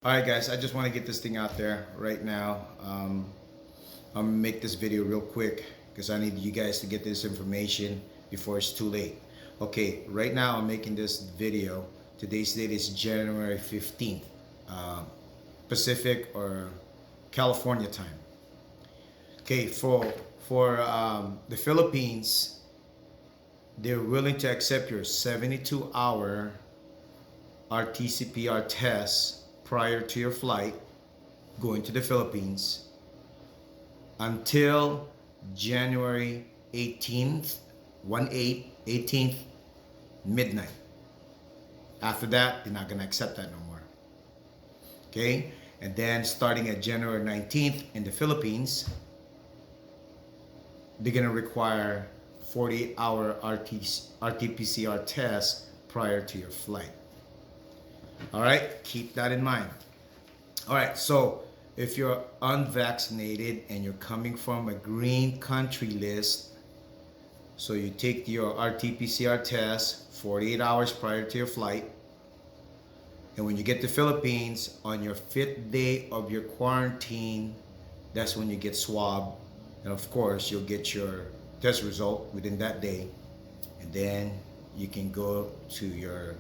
Alright guys, I just want to get this thing out there right now. I'm gonna make this video real quick because I need you guys to get this information before it's too late. Okay, right now I'm making this video. Today's date is January 15th, Pacific or California time. Okay, for the Philippines, they're willing to accept your 72-hour RT-PCR test prior to your flight going to the Philippines until January 18th, 18th, midnight. After that, they're not going to accept that no more. Okay? And then starting at January 19th in the Philippines, they're going to require 48-hour RT-PCR test prior to your flight. All right, keep that in mind. All right, so if you're unvaccinated and you're coming from a green country list, so you take your RT-PCR test 48 hours prior to your flight, and when you get to the Philippines on your 5th day of your quarantine, that's when you get swabbed, and of course you'll get your test result within that day, and then you can go to your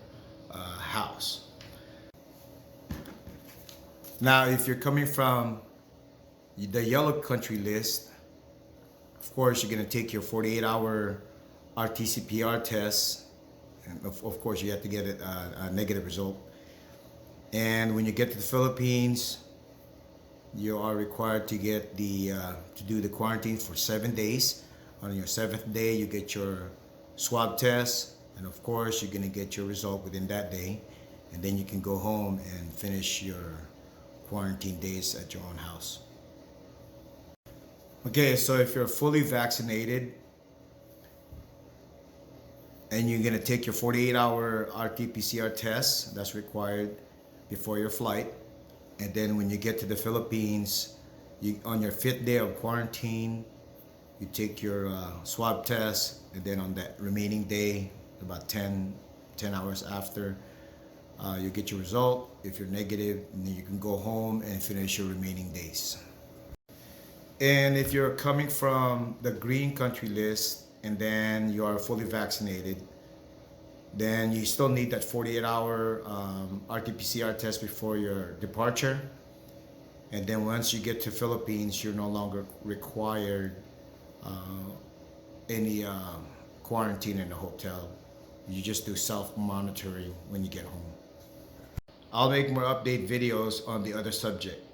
house. Now, if you're coming from the yellow country list, of course, you're going to take your 48-hour RT-PCR test. And of course, you have to get a negative result. And when you get to the Philippines, you are required to get to do the quarantine for 7 days. On your 7th day, you get your swab test. And of course, you're going to get your result within that day. And then you can go home and finish your quarantine days at your own house. Okay, so if you're fully vaccinated and you're gonna take your 48-hour RT-PCR test, that's required before your flight, and then when you get to the Philippines, on your 5th day of quarantine, you take your swab test, and then on that remaining day, about 10 hours after, you get your result. If you're negative, then you can go home and finish your remaining days. And if you're coming from the green country list and then you are fully vaccinated, then you still need that 48-hour RT-PCR test before your departure. And then once you get to Philippines, you're no longer required any quarantine in the hotel. You just do self-monitoring when you get home. I'll make more update videos on the other subject.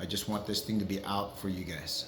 I just want this thing to be out for you guys.